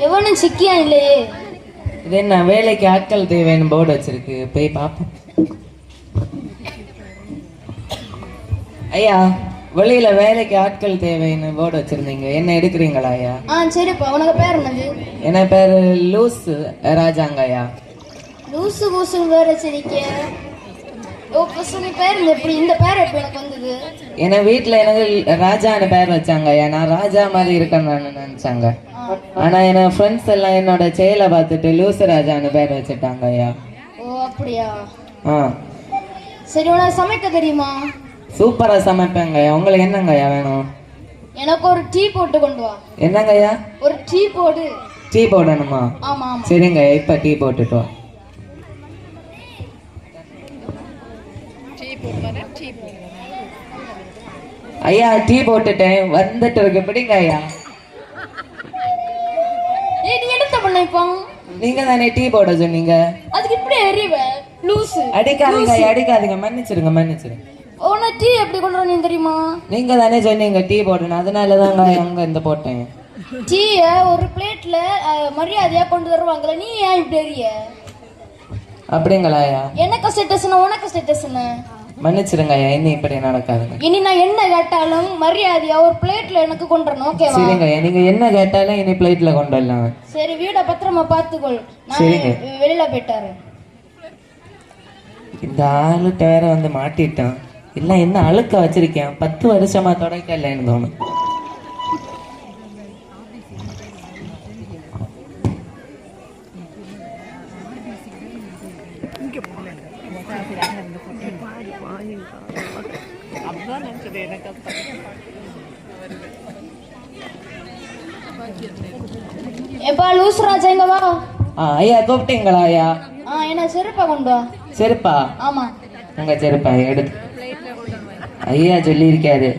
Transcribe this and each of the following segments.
எவனும் சிக்கியா இல்லையே. இது என்ன வேலைக்கு ஆட்கள் தேவைன்னு போர்டு வச்சிருக்கு, போய் பாப்போம். ஐயா, வெளியில வேலைக்கு ஆட்கள் தேவைன்னு போர்டு வச்சிருந்தீங்க, என்ன எடுக்கிறீங்களா ஐயா? சரிப்பா. உனக்கு பேர் என்னது? என்ன பேரு லூஸ் ராஜாங்க ஐயா. லூசு கூசு வேற வச்சிருக்க. பேர் எப்படி இந்த பேர் எப்படி எனக்கு வந்தது? என வீட்டுல எனக்கு ராஜான்னு பேர் வச்சாங்க ஐயா. நான் ராஜா மாதிரி இருக்கேன்னு நினைச்சாங்க. ஆனா என் ஃப்ரெண்ட்ஸ் எல்லாம் என்னோட செயலை பார்த்துட்டு லூசு ராஜான்னு பேர் வச்சுட்டாங்க ஐயா. ஓ அப்படியா? சரி, உனக்கு சமைக்க தெரியுமா? சூப்பரா சமைப்பேங்க ஐயா. உங்களுக்கு என்னங்க ஐயா வேணும்? எனக்கு ஒரு டீ போட்டு கொண்டு வா. என்னங்க ஐயா? ஒரு டீ போடு. டீ போடணுமா? ஆமா ஆமா. சரிங்க ஐயா, இப்ப டீ போட்டுட்டு வா. ஐயா டீ போட்டுட்டேன், வந்துட்டு இருக்கு, பிடிங்க ஐயா. நீ எடுத்த பண்ண இப்போ? நீங்க தானே டீ போட சொன்னீங்க. அதுக்கு இப்படி எறிவ லூசு. அடிக்காதீங்க அடிக்காதீங்க, மன்னிச்சிருங்க மன்னிச்சிருங்க. உன டீ எப்படி கொண்டு வரணும் தெரியுமா? நீங்க தானே சொன்னீங்க டீ போடணும், அதனாலதாங்க அங்க இந்த போட்டேன். டீய ஒரு பிளேட்ல மரியாதையா கொண்டு வருவாங்கல்ல, நீ ஏன் இப்படி எறிய? அப்படிங்களா ஐயா? எனக்கு ஸ்டேட்டஸ்னா உனக்கு ஸ்டேட்டஸ்னா? மன்னிச்சிருங்க ஐயா, இனி இப்படி நடக்காதுங்க. இனி நான் என்ன கேட்டாலும் மரியாதையா ஒரு பிளேட்ல எனக்கு கொண்டு வரணும், ஓகேவா? சரிங்க ஐயா, நீங்க என்ன கேட்டாலும் இனி பிளேட்ல கொண்டு வரலாம். சரி, வீட பத்திரமா பாத்துக்கொள். நான் வெளியில போயிட்டாரு. இந்த ஆளுட்ட வேற வந்து மாட்டிட்டான். இல்ல என்ன அழுக்க வச்சிருக்கேன், 10 வருஷமா தொடக்கலன்னு தோணும். எப்பா லூசு ராஜா, இங்க வா. ஐயா கூப்பிட்டீங்களா ஐயா? என்ன செருப்பா கொண்டு வா. செருப்பா? ஆமா. உங்க செருப்பா எடுத்து. ஐயா சொல்லியிருக்காரு,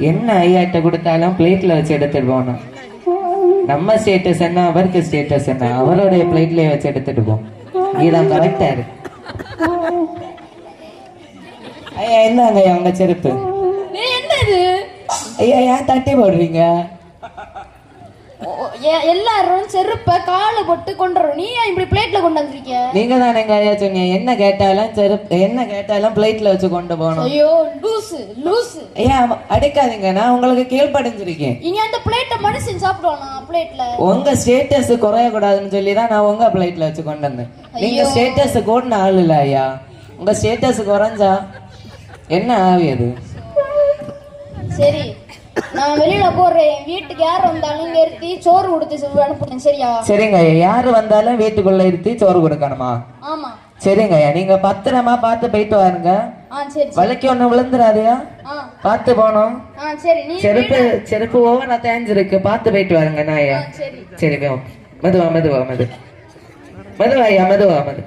என்ன ஐயாட்ட கொடுத்தாலும் பிளேட்ல வச்சு எடுத்துட்டு போகணும். நம்ம ஸ்டேட்டஸ் என்ன, அவருக்கு ஸ்டேட்டஸ் என்ன, அவருடைய பிளேட்லயே வச்சு எடுத்துட்டு போம். இதுதான் கரெக்டா இருக்கு. ஐயா என்னங்க ஐயா உங்க செருப்பு? என்னது ஐயா ஏன் தட்டி போடுறீங்க? எல்லாரும் செருப்ப கால போட்டு கொண்டு வரும், நீ இப்படி பிளேட்ல கொண்டு வந்திருக்க? நீங்க தானே ஐயா சொன்னீங்க என்ன கேட்டாலும் செருப்பு, என்ன கேட்டாலும் பிளேட்ல வச்சு கொண்டு போகணும். ஐயோ லூசு லூசு. ஐயா அடிக்காதீங்க, நான் உங்களுக்கு கீழ்படிஞ்சிருக்கேன். இனி அந்த பிளேட்ட மனுஷன் சாப்பிடுவானா பிளேட்ல? உங்க ஸ்டேட்டஸ் குறைய கூடாதுன்னு சொல்லி தான் நான் உங்க பிளேட்ல வச்சு கொண்டு வந்தேன். நீங்க ஸ்டேட்டஸ் கூடின ஆள் இல்ல ஐயா. உங்க ஸ்டேட்டஸ் குறைஞ்சா என்ன ஆவியது? சரி, நான் வெளியில போறேன். வீட்டுக்கு யார் வந்தாலும் இங்க இருத்தி சோறு கொடுத்து அனுப்புறேன், சரியா? சரிங்க ஐயா, யாரு வந்தாலும் வீட்டுக்குள்ள இருத்தி சோறு கொடுக்கணுமா? ஆமா. சரிங்க ஐயா, நீங்க பத்திரமா பார்த்து போயிட்டு வாருங்க. வலிக்கு ஒண்ணு விழுந்துடாதையா, பார்த்து போனோம். செருப்பு செருப்பு ஓவரா தேஞ்சிருக்கு, பார்த்து போயிட்டு வாருங்க. நான் ஐயா சரி மெதுவா மெதுவா மெது மெதுவா ஐயா மெதுவா மெது.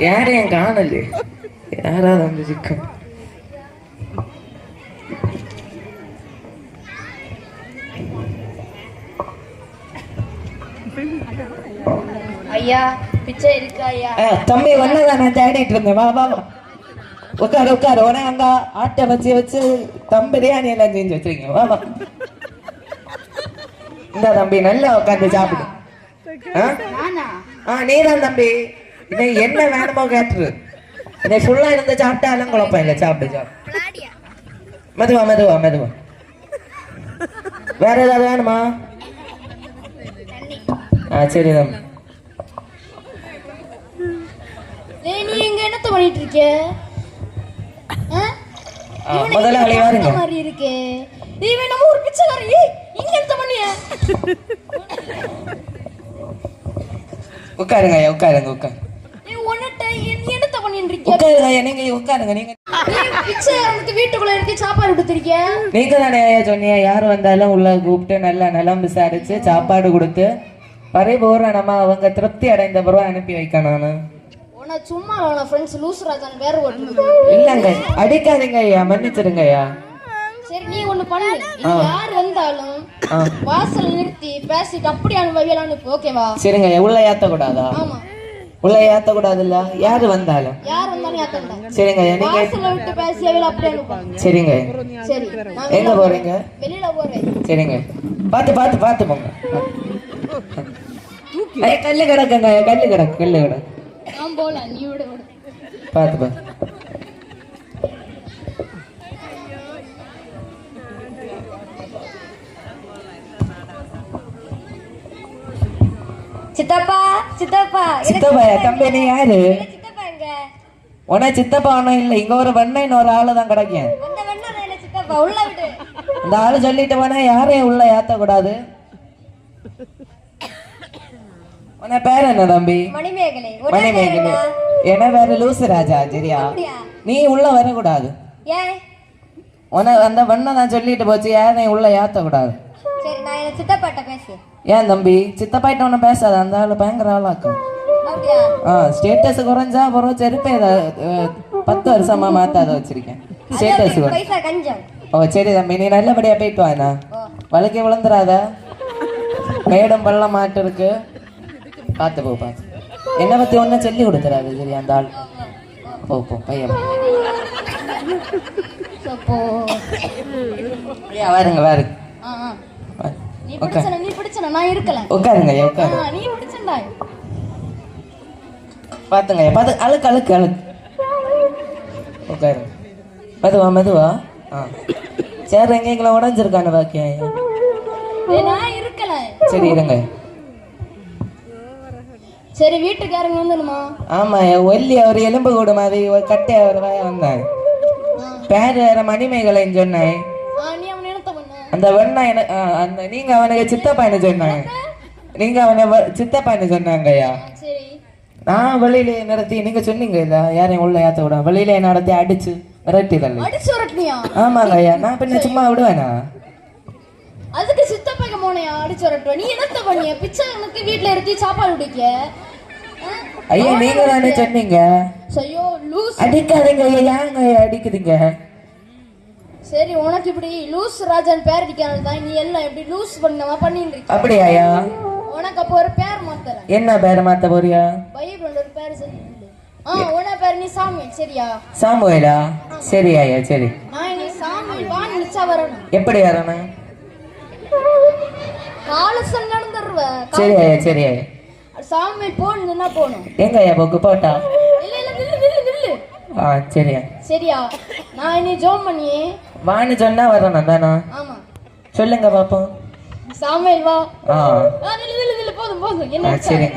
யாரையும் காணல, யாராவது வந்து சிக்கும். ஐயா பிச்சை இருக்கா ஐயா? தம்பி வந்ததான் நான் தேடிட்டு இருந்தேன். வா வா வா, உட்காரு உட்காரு. உடனே அங்க ஆட்டை வச்சு வச்சு தம் பிரியாணி எல்லாம் செஞ்சு வச்சிருக்கீங்க. வா வா. இந்த தம்பி நல்லா உட்காந்து சாப்பிடு. நீதான் தம்பி, இன்னைக்கு என்ன வேணுமோ கேட்டுரு. இன்னைக்கு ஃபுல்லா இருந்து சாப்பிட்டாலும் குழப்பம் இல்லை. சாப்பிடு சாப்பிடு, மெதுவா மெதுவா மெதுவா. வேற ஏதாவது வேணுமா? சரி தம்பி. நீ இங்க என்னத்த பண்ணிட்டு இருக்க? முதல்ல அழி வாருங்க. மாதிரி இருக்கே, இவன் நம்ம ஒரு பிச்சைக்காரன். இங்க என்னத்த பண்ணிய? உட்காருங்க ஐயா, உட்காருங்க உட்காரு. வீட்டுக்குள்ள இருக்கு சாப்பாடு கொடுத்துருக்க. நீங்க தானே சொன்னீங்க யாரு வந்தாலும் உள்ள கூப்பிட்டு நல்ல நலம் விசாரிச்சு சாப்பாடு கொடுத்து பரிபூரணமா அவங்க திருப்தி அடைந்த பிறகு அனுப்பி வைக்கணும். சும்மா லூசு ராஜான் வேற இல்லங்க, அடிக்காதீங்க ஐயா, மன்னிச்சிருங்க ஐயா. சரி, நீ ஒண்ணு பண்ணு. யார் வந்தாலும் வாசல் நிறுத்தி பேசிட்டு அப்படியே வகையில அனுப்பு, ஓகேவா? சரிங்க, உள்ள ஏத்த கூடாதா? ஆமா. உள்ள ஏத்த கூடாதுல்ல யாரு வந்தாலும் சரிங்க நீங்க சரிங்க எங்க போறீங்க சரிங்க பாத்து பாத்து பாத்து போங்க கல்லு கிடக்குங்க கல்லு கிடக்கு பாத்து பாத்து சித்தப்பா சித்தப்பா சித்தப்பா தம்பி நீ யாரு உன சித்தப்பா ஒண்ணும் இல்ல இங்க ஒரு வெண்ணெய்னு ஒரு ஆளுதான் கிடைக்கும் அந்த ஆளு சொல்லிட்டு போனா யாரையும் உள்ள ஏத்த கூடாது உன பேர் என்ன தம்பி மணிமேகலை என்ன பேரு லூசு ராஜா சரியா நீ உள்ள வரக்கூடாது உன அந்த வெண்ணை நான் சொல்லிட்டு போச்சு யாரையும் உள்ள ஏத்த கூடாது ஏன் தம்பி சித்தப்பாயிட்ட ஒன்னும் பேசாத அந்த ஆளு பயங்கர ஆளாக்கும் ஸ்டேட்டஸ் குறைஞ்சா அப்புறம் செருப்பே 10 வருஷமா மாத்தாத வச்சிருக்கேன் ஸ்டேட்டஸ் ஓ சரி தம்பி நீ நல்லபடியா போயிட்டு வாண்ணா வழுக்கி விழுந்துடாத மேடம் பள்ளம் மாட்டு இருக்கு பார்த்து போ பார்த்து என்னை பத்தி ஒன்னும் சொல்லி கொடுத்துறாது சரி அந்த ஆள் போ போ பையன் வாருங்க வாருங்க உட்காருங்க பாத்துங்க பாத்து அழுக்கு அழுக்கு அழுக்கு உட்காருங்க மெதுவா மெதுவா சேர் எங்களை உடஞ்சிருக்கானு பாக்கியா சரி இருங்க சரி வீட்டுக்காரங்க வந்துடுமா ஆமா ஒல்லி அவர் எலும்பு கூடு மாதிரி கட்டை அவர் வந்தாங்க பேர் வேற மணிமேகலைன்னு சொன்னேன் அந்த வெண்ணா அந்த நீங்க அவனுக்கு சித்தப்பான்னு சொன்னாங்க நீங்க அவனை சித்தப்பான்னு சொன்னாங்கய்யா நான் வெளியில நடத்தி நீங்க சொன்னீங்க இல்ல யாரையும் உள்ள ஏத்த விட வெளியில நடத்தி அடிச்சு விரட்டி தள்ளி ஆமாங்க ஐயா நான் பின்ன சும்மா விடுவேனா அதுக்கு சித்தப்பாக்க போனையா அடிச்சு விரட்டுவ நீ என்னத்த பண்ணிய பிச்சை எனக்கு வீட்டுல எடுத்து சாப்பாடு குடிக்க ஐயா நீங்க தானே சொன்னீங்க அடிக்காதீங்க ஐயா ஏங்க அடிக்குதுங்க சரி உனக்கு இப்படி லூஸ் ராஜன் பேர் அடிக்கானது தான் நீ எல்லாம் எப்படி லூஸ் பண்ணவா பண்ணிட்டு இருக்க அப்படியா உனக்கு அப்போ ஒரு பேர் மாத்தறேன் என்ன பேர் மாத்த போறியா பைபிள்ல ஒரு பேர் சொல்லு உன பேர் நீ சாமுவேல் சரியா சாமுவேலா சரி ஐயா சரி நான் நீ சாமுவேல் வா நிச்சா வரணும் எப்படி வரணும் காலசன் நடந்துருவ சரி ஐயா சரி ஐயா சாமுவேல் போணும்னா போணும் எங்க ஐயா போக்கு போட்டா இல்ல இல்ல நில்லு நில்லு சரியா சரியா நான் நீ ஜோம் பண்ணி வான்னு சொன்னா வரணும் தானா ஆமா சொல்லுங்க பாப்போம் சாமுவேல் வா நில்லு போதும் போதும் என்ன சரி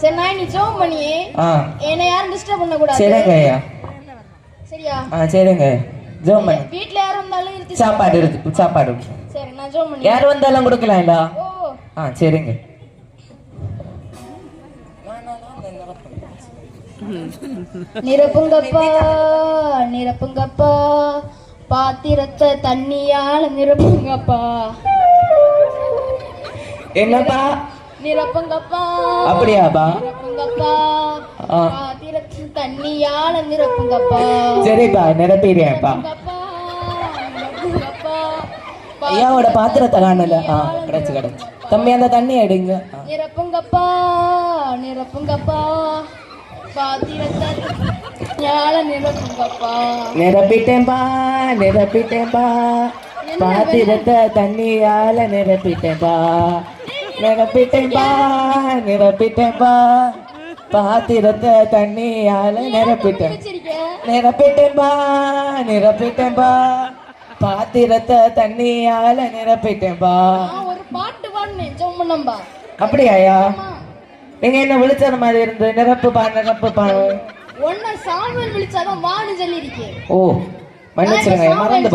சரி நான் நீ ஜோம் பண்ணி என்ன யாரும் டிஸ்டர்ப் பண்ண கூடாது சரிங்க ஐயா சரியா சரிங்க ஜோம் பண்ணி வீட்ல யாரும் வந்தாலும் இருக்கு சாப்பாடு இருக்கு சாப்பாடு சரி நான் ஜோம் பண்ணி யார் வந்தாலும் கொடுக்கலாம் இல்ல சரிங்க நிரப்புங்கப்பா நிரப்புங்கப்பா பாத்திரத்தை தண்ணியால நிரப்புங்கப்பா என்னப்பா நிரப்புங்கப்பா அப்படியாப்பா நிரப்புங்கப்பா பாத்திரத்தை தண்ணியால நிரப்புங்கப்பா சரிப்பா நிரப்பிடுறேன்ப்பா ஐயாவோட பாத்திரத்தை காணல கிடைச்சு கிடைச்சு தம்பி அந்த தண்ணி எடுங்க நிரப்புங்கப்பா நிரப்புங்கப்பா பாத்திரத்தை நிரப்பிட்டேன்பா நிரப்பிட்டேன்பா பாத்திரத்தை தண்ணியால நிரப்பிட்டேன்பா நிரப்பிட்டேன்பா நிரப்பிட்டேன்பா பாத்திரத்தை தண்ணியால நிரப்பிட்டேன் நிரப்பிட்டேன்பா நிரப்பிட்டேன்பா பாத்திரத்தை தண்ணியால நிரப்பிட்டேன்பா ஒரு பாட்டு பாடுனேன் ஜோமனம்பா அப்படியாயா நீங்க என்ன விழிச்சது மாதிரி இருந்து நிரப்புப்பா நிரப்புப்பா ஒன்ன சாமுவேல் விழிச்சாதான் வான்னு சொல்லி இருக்கேன் ஓ மன்னிச்சிருங்க மறந்து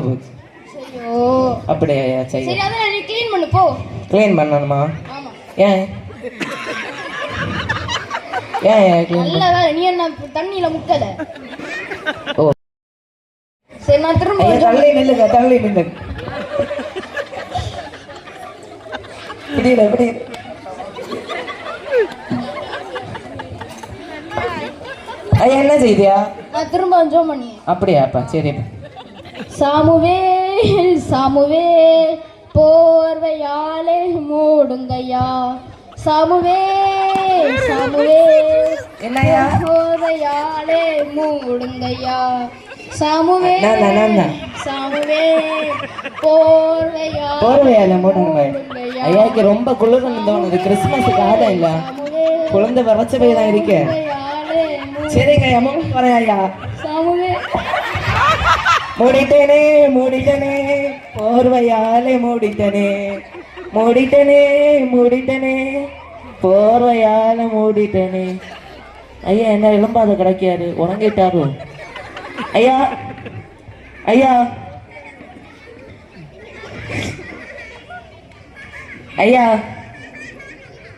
போச்சு சரியோ அப்படியா சரி சரி அத நீ க்ளீன் பண்ணு போ க்ளீன் பண்ணணுமா ஆமா ஏன் நல்ல வேலை நீ என்ன தண்ணியில முக்கல ஓ சரி நான் திரும்ப தள்ளி நில்லுங்க இப்படி ஐயா என்ன செய்தியா நான் திரும்ப ஜோம் பண்ணி அப்படியாப்பா சரிப்பா சாமுவேல் சாமுவேல் போர்வையாலே மூடுங்கய்யா சாமுவே சாமுவே என்னய்யா? போதையாலே மூடுங்கய்யா சாமுவே சாமுவே போர்வையால மூடுங்க. ஐயாக்கு ரொம்ப குளிர்னு தோணுது. கிறிஸ்துமஸுக்கு ஆதம் இல்ல, குழந்தை வரைச்ச போய் தான் இருக்கு. சரிங்க ஐயா, வரேன் ஐயா. சாமுவே மூடிட்டனே மூடிட்டனே போர்வையாலே மூடிட்டனே மூடிட்டனே மூடிட்டனே போர்வையால மூடிட்டனே. ஐயா என்ன எலும்பாத கிடைக்காரு, உறங்கிட்டாரு. ஐயா ஐயா ஐயா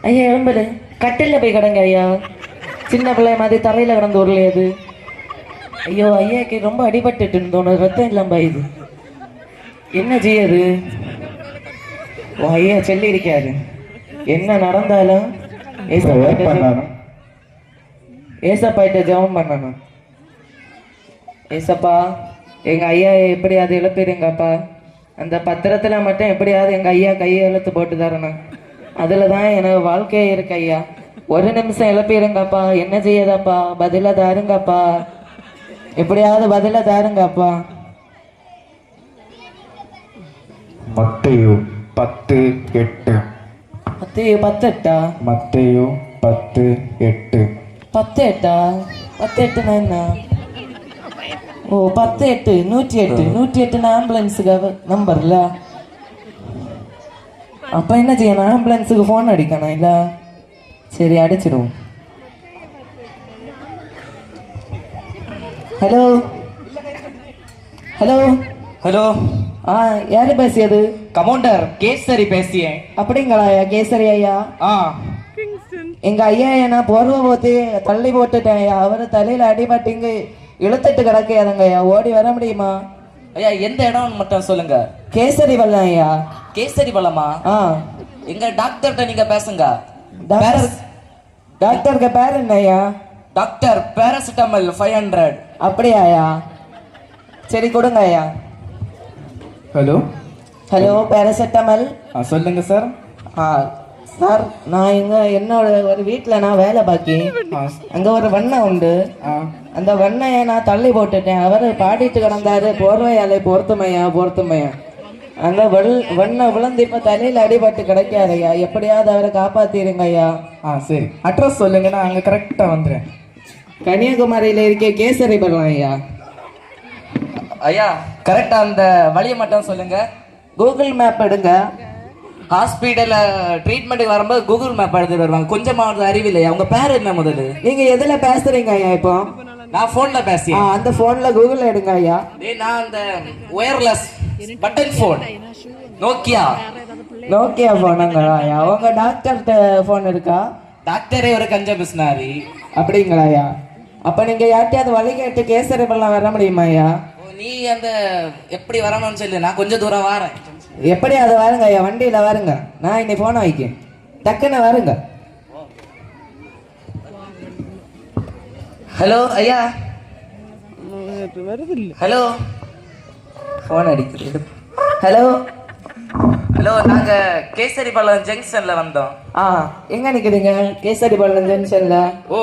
ஐயா எலும்புது, கட்டில போய் கிடங்க ஐயா. சின்ன பிள்ளை மாதிரி தரையில கிடந்து உருளையது. ஐயோ ஐயாக்கு ரொம்ப அடிபட்டுட்டு தோணுது, ரத்தம் இல்லாம இது என்ன செய்யாது? ஐயா சொல்லி இருக்காரு, என்ன நடந்தாலும் ஏசப்பாயிட்ட ஜெபம் பண்ணணும். ஏசப்பா எங்க ஐயா எப்படியாவது இழப்பிடுங்கப்பா. அந்த பத்திரத்துல மட்டும் எப்படியாவது எங்க ஐயா கையை இழுத்து போட்டு தரணும். அதுலதான் எனக்கு வாழ்க்கையே இருக்கு ஐயா. ஒரு நிமிஷம் இழப்பிடுங்கப்பா. என்ன செய்யதாப்பா? பதில தாருங்கப்பா, எப்படியாவது பதில தாருங்கப்பா. மத்தேயு 10:8. மத்தேயு 10:8. மத்தேயு 10:8. 10:8. 10:8 என்ன? ஓ 10:8 108. 108 ஆம்புலன்ஸுக்கு நம்பர்ல. அப்ப என்ன செய்யணும்? ஆம்புலன்ஸுக்கு ஃபோன் அடிக்கணும் இல்ல? சரி அடிச்சிடுவோம். ஹலோ ஹலோ ஹலோ, யாரு பேசியது? கமாண்டர் கேசரி பேசியேன். அப்படிங்களா கேசரி ஐயா? எங்க ஐயா நான் போர்வை போத்து தள்ளி போட்டுட்டேன் ஐயா. அவரு தலையில அடிபட்டு இங்க இழுத்துட்டு கிடக்கையாதுங்க ஐயா. ஓடி வர முடியுமா ஐயா? எந்த இடம் மட்டும் சொல்லுங்க. கேசரி பள்ளம் ஐயா. கேசரி பள்ளமா? எங்க டாக்டர்கிட்ட நீங்க பேசுங்க. டாக்டருக்கு பேர் என்ன ஐயா? Doctor paracetamol 500. அப்படியா ஐயா? சரி கொடுங்க ஐயா. Hello hello paracetamol. சொல்லுங்க சார். சார் நான் என்னோட ஒரு வீட்டில் நான் வேலை பாக்கி அங்கே ஒரு வெண்ணெய் உண்டு. அந்த வெண்ணெயை நான் தள்ளி போட்டுட்டேன். அவர் பாடிட்டு கிடந்தாரு, போர்வையாலே பொறுத்துமையா பொறுத்துமையா. அந்த வெண்ணெய் விழுந்து இப்போ தலையில் அடிபட்டு கிடைக்காது ஐயா. எப்படியாவது அவரை காப்பாத்திருங்க ஐயா. சரி, அட்ரஸ் சொல்லுங்க, நான் அங்கே கரெக்டாக வந்துடுறேன். கன்னியாகுமரியில் இருக்க கேசரி பள்ளம் ஐயா. ஐயா கரெக்டா அந்த வழியை மட்டும் சொல்லுங்க. கூகுள் மேப் எடுங்க. ஹாஸ்பிட்டல்ல ட்ரீட்மெண்ட்டுக்கு வரும்போது கூகுள் மேப் எடுத்துட்டு வருவாங்க. கொஞ்சமாவது அறிவில்லையா? உங்க பேர் என்ன முதல்ல? நீங்க எதுல பேசுறீங்க ஐயா? இப்போ நான் போன்ல பேசி. அந்த போன்ல கூகுள் எடுங்க ஐயா. நான் அந்த ஒயர்லெஸ் பட்டன் போன் நோக்கியா போனுங்களா ஐயா? உங்க டாக்டர்கிட்ட போன் இருக்கா? டாக்டரே ஒரு கஞ்ச பிஸ்னாரி. அப்படிங்களா ஐயா? அப்ப நீங்க யார்ட்டையாவது வழி கேட்டு கேசரி பள்ளம் வர முடியுமா ஐயா? நீ அந்த எப்படி வரணும்னு சொல்லு, நான் கொஞ்சம் தூரம் வரேன். எப்படி அது வருங்க ஐயா? வண்டியில வருங்க, நான் இன்னைக்கு போன வைக்க டக்குன்னு வருங்க. ஹலோ ஐயா. ஹலோ, போன் அடிக்கிறது. ஹலோ ஹலோ, நாங்க கேசரி பள்ளம் ஜங்ஷன்ல வந்தோம். எங்க நிக்குதுங்க? கேசரி பள்ளம் ஜங்ஷன்ல. ஓ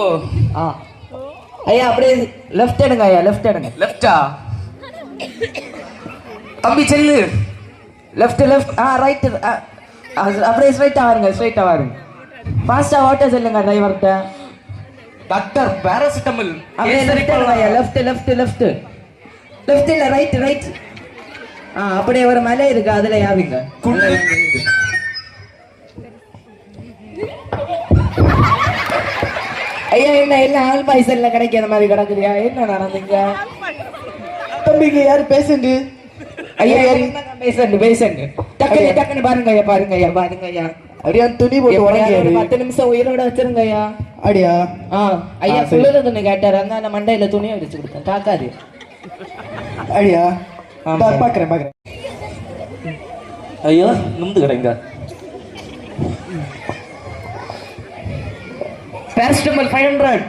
ஐயா அப்படியே லெஃப்ட் எடுங்க ஐயா. லெஃப்ட் எடுங்க. லெஃப்டா? தம்பி செல்லு. Left right. அப்படியே ஸ்ட்ரைட்டா வாருங்க. ஸ்ட்ரைட்டா வாருங்க. ஃபாஸ்டா ஓட்ட சொல்லுங்க டிரைவர்கிட்ட. Doctor paracetamol. அப்படியே லெஃப்ட் எடுங்க ஐயா. லெஃப்ட் இல்ல ரைட். அப்படியே ஒரு மலை இருக்கு, அதுல யாருங்க? ஐயா என்ன எல்லாம் ஆல் பாய்சல்ல கிடைக்கிற மாதிரி கிடக்குறியா? என்ன நடந்தீங்க? தம்பிக்கு யாரு பேஷண்ட்? ஐயா பேஷண்ட். டக்குன்னு பாருங்க ஐயா. அப்படியா துணி போட்டு உடனே 10 நிமிஷம் உயிரோட வச்சிருங்க ஐயா. அப்படியா? ஐயா குளிர துணி கேட்டாரு, அந்த மண்டையில துணியை வச்சு கொடுத்தேன். தாக்காது. அப்படியா? பாக்குறேன். ஐயோ நுந்து கிடைங்க. பேராசிட்டமல் 500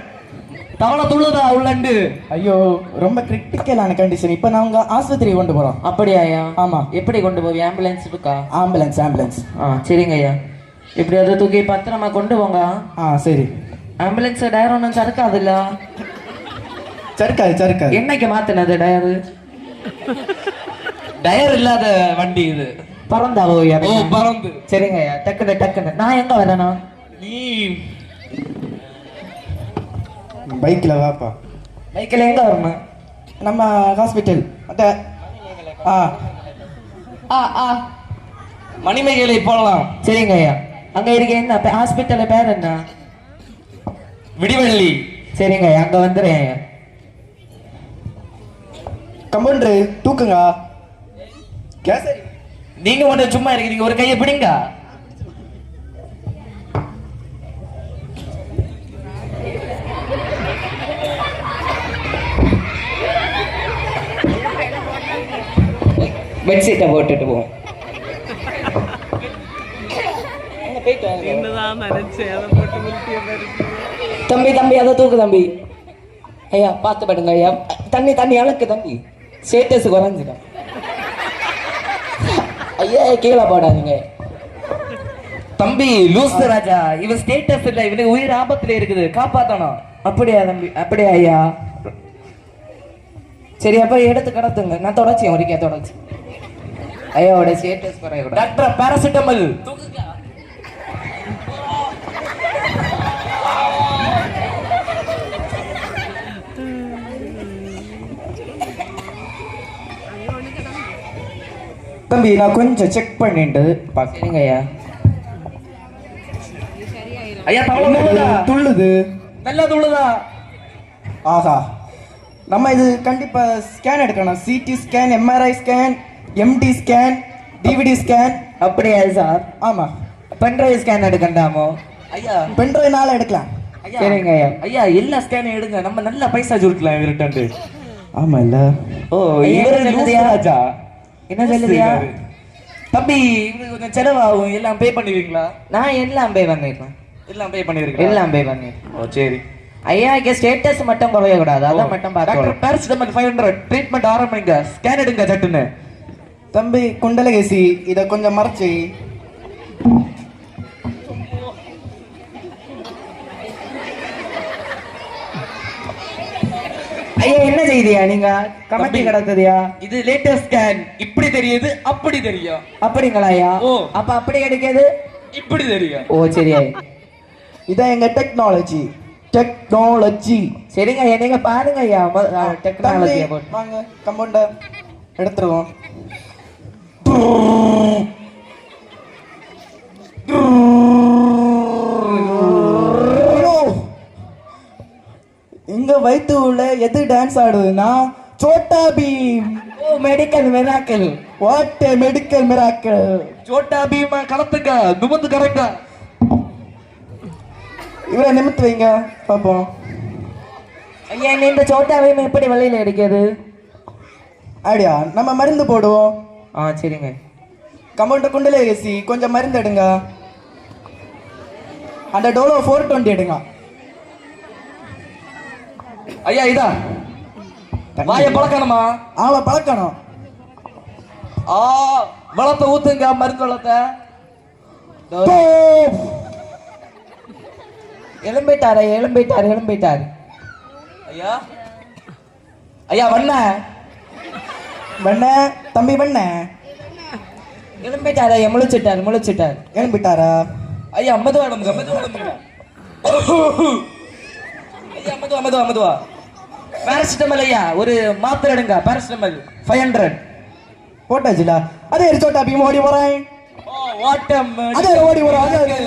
தவளை துள்ளுதா உள்ளண்டு. ஐயோ ரொம்ப கிரிட்டிக்கலான கண்டிஷன். இப்போ நான் உங்க ஆஸ்பத்திரி கொண்டு போறோம். அப்படியா ஐயா? ஆமா. எப்படி கொண்டு போய்? ஆம்புலன்ஸ் இருக்கா? ஆம்புலன்ஸ். சரிங்க ஐயா. இப்படி அதை தூக்கி பத்திரமா கொண்டு போங்க. சரி. ஆம்புலன்ஸ் டயர் ஒன்றும் சறுக்காதுல்ல? சறுக்காது. என்னைக்கு மாத்தினது டயரு? டயர் இல்லாத வண்டி இது. பறந்தாவோ? ஓ, பறந்து. சரிங்க ஐயா. டக்குன்னு நான் எங்க வரணும்? நீ பைக்ல வாப்பா. பைக்கில் எங்க வரணும்? நம்ம ஹாஸ்பிட்டல் மணிமேகலை போகலாம். சரிங்க ஐயா. அங்க இருக்க என்ன ஹாஸ்பிட்டல் பேர் என்ன? விடிவெள்ளி. சரிங்க ஐயா, அங்க வந்துடுறேன் ஐயா. கம்பவுண்டர் தூக்குங்க. கேசரி நீங்க மட்டும் சும்மா இருக்கிறீங்க, ஒரு கையை பிடிங்க. பெட்ஷீட்டை போட்டுட்டு போவோம். தம்பி அதை தூக்கு தம்பி. ஐயா பார்த்து படுங்க ஐயா. தண்ணி அளக்கு தம்பி. ஸ்டேட்டஸ் குறைஞ்சிடும் ஐயா. கீழே போடாதீங்க தம்பி. லூஸ் ராஜா, இவன் ஸ்டேட்டஸ் இல்ல, இவனுக்கு உயிர் ஆபத்துல இருக்குது, காப்பாத்தணும். அப்படியா தம்பி? அப்படியா ஐயா? சரி அப்ப எடுத்து கடத்துங்க. நான் தொடச்சி ஒருக்கே தொடச்சி. ஐயாவோட ஸ்டேட்டஸ் குறைய. Doctor paracetamol. தம்பி நான் கொஞ்சம் செக் பண்ணிட்டு சரிங்க ஐயா. ஐயா தவளை துள்ளுது. நல்லா துள்ளுதா? ஆஹா, நம்ம இது கண்டிப்பா ஸ்கேன் எடுக்கணும். CD scan, MRI scan, empty scan, DVD scan. அப்படியா சார்? ஆமா. பென்ட்ரைவ் ஸ்கேன் எடுக்கண்டாமோ? ஐயா பென்ட்ரைவ்னால எடுக்கலாம். ஐயா சரிங்க ஐயா. ஐயா எல்லா ஸ்கேனையும் எடுங்க, நம்ம நல்ல பைசா சுருக்கலாம் இவர்கிட்ட. ஆமா இல்ல? ஓ, ஐயா, இவரு என்ன லூஸ் சொல்லுதியா? ராஜா. என்ன சொல்லுதியா? தம்பி இவருக்கு கொஞ்சம் செலவாகும், எல்லாம் பே பண்ணுவீங்களா? நான் எல்லாம் பே பண்ணிருக்கேன். எல்லாம் பே பண்ணிருக்கீங்க? எல்லாம் பே பண்ணிருக்கேன். ஓ சரி. ஐயா இங்க ஸ்டேட்டஸ் மட்டும் குறைய கூடாது, அதான் மட்டும் டாக்டர் பார்த்து. பாராசிட்டமல் 500 ட்ரீட்மெண்ட் ஆரம்பிங்க. ஸ்கேன் எடுங்க சட்டுன்னு. தம்பி குண்டலகேசி இத கொஞ்சம் மறைச்சி. ஐயா என்ன செய்தியா நீங்க? கமெண்டி கிடக்குதியா? இது லேட்டஸ்ட் ஸ்கேன். இப்படி தெரியுது, அப்படி தெரியும். அப்படிங்களா ஐயா? ஓ. அப்ப அப்படி எடுக்கிறது இப்படி தெரியும். ஓ சரியா. இதான் எங்க டெக்னாலஜி. சரிங்க ஐயா, நீங்க பாருங்க ஐயா. டெக்னாலஜியை போட்டு வாங்க கம்பவுண்டர் எடுத்துருவோம். இங்க வயித்து உள்ள எது டான்ஸ் ஆடுதுன்னா Chhota Bheem. Oh medical miracle. What a medical miracle. Chhota பீமா கலத்துங்க, நிமிந்து கரெக்டா. இவரை நிமித்து வைங்க பாப்போம். ஐயா இந்த சோட்டாவையும் எப்படி வெளியில எடுக்கிறது? ஐடியா, நம்ம மருந்து போடுவோம். சரிங்க. கம்பவுண்டர் குண்டலே ஏசி கொஞ்சம் மருந்து எடுங்க. அந்த டோலோ 420 எடுங்க. ஐயா இதா வாய பழக்கணுமா? ஆமா பழக்கணும். வளத்தை ஊத்துங்க, மருந்து வளத்தை. எலும்பிட்டாரு. ஐயா ஐயா வண்ண தம்பி வண்ண எலும்பிட்டாரு. முழிச்சிட்டாரு. எழும்பிட்டாரா? ஐயா மெதுவா ஐயா மெதுவா. பாராசிட்டமல் ஐயா ஒரு மாத்திரை எடுங்க. பாராசிட்டமல் 500 போட்டாச்சுல. அதே சோட்டா பீம் ஓடி போறேன். அதே ஓடி போறோம்.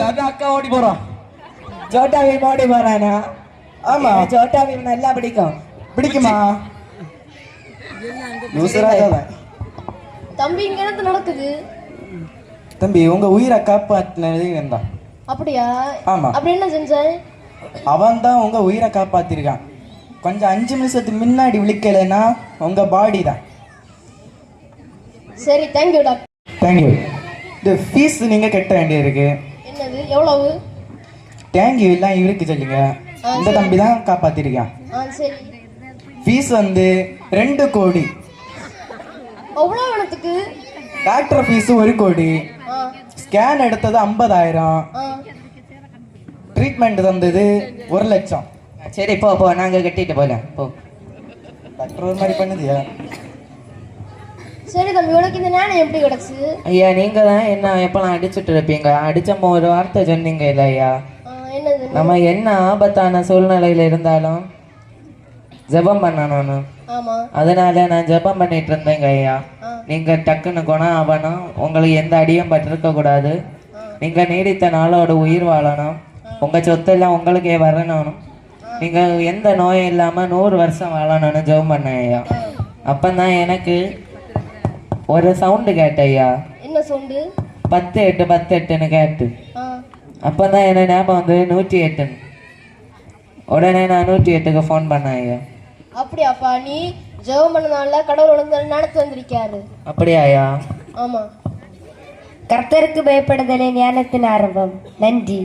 அது அக்கா ஓடி போறோம். சோட்டா பீம் ஓடி போறானா? ஆமா. சோட்டா பீம் நல்லா பிடிக்குமா? தம்பி இங்க என்ன நடக்குது? தம்பி உங்க உயிரை காப்பாத்தினது தான். அப்படியா? ஆமா. அப்படி என்ன செஞ்சாய்? அவன் தான் உங்க உயிரை காப்பாத்திருக்கான். கொஞ்சம் 5 நிமிஷத்துக்கு முன்னாடி விழிக்கலைன்னா உங்க பாடி தான். சரி, தேங்க்யூ டாக்டர். தேங்க்யூ. இந்த ஃபீஸ் நீங்க கட்ட வேண்டியிருக்கு. என்னது? எவ்வளவு? தேங்க்யூ எல்லாம் இவருக்கு சொல்லுங்க. இந்த தம்பி தான் காப்பாத்திருக்கான். சரி. ஃபீஸ் வந்து 2 கோடி. அவ்வளவு வேணத்துக்கு? டாக்டர் ஃபீஸ் 1 கோடி. ஸ்கேன் எடுத்தது 50,000, ட்ரீட்மெண்ட் தந்தது 1,00,000. சரி போ போ, நாங்க கட்டிட்டு போலாம் போ. டாக்டர் ஒரு மாதிரி பண்ணுதியா? சரி தம்பி, உனக்கு இந்த ஞானம் எப்படி கிடைச்சு? ஐயா நீங்க தான் என்ன எப்பெல்லாம் அடிச்சுட்டு இருப்பீங்க, அடிச்சப்போ ஒரு வார்த்தை சொன்னீங்க இல்ல ஐயா, என்னது? நம்ம என்ன ஆபத்தான சூழ்நிலையில இருந்தாலும் ஜெபம் பண்ணணும்னு. ஆமா, அதனால நான் ஜெபம் பண்ணிட்டு இருந்தேங்க ஐயா. நீங்க டக்குன்னு குணம் ஆகணும், உங்களுக்கு எந்த அடியும் பட்டிருக்க கூடாது, நீங்க நீடித்த நாளோட உயிர் வாழணும், உங்க சொத்தெல்லாம் உங்களுக்கே வரணும், நீங்க எந்த நோயும் இல்லாம 100 வருஷம் வாழணும்னு ஜெபம் பண்ணேன் ஐயா. அப்பதான் எனக்கு ஒரு சவுண்டு கேட்ட ஐயா. என்ன சவுண்டு? 10-8 10-8ன்னு கேட்டு. அப்பதான் என்ன ஞாபகம் வந்து 108. உடனே நான் 108க்கு ஃபோன் பண்ணேன் ஐயா. அப்படியாப்பா, நீ ஜெபம் பண்ணனால கடவுள் உனக்கு நடத்தி வந்திருக்காரு. அப்படியா ஐயா? ஆமா. கர்த்தருக்கு பயப்படுதலே ஞானத்தின் ஆரம்பம். நன்றி.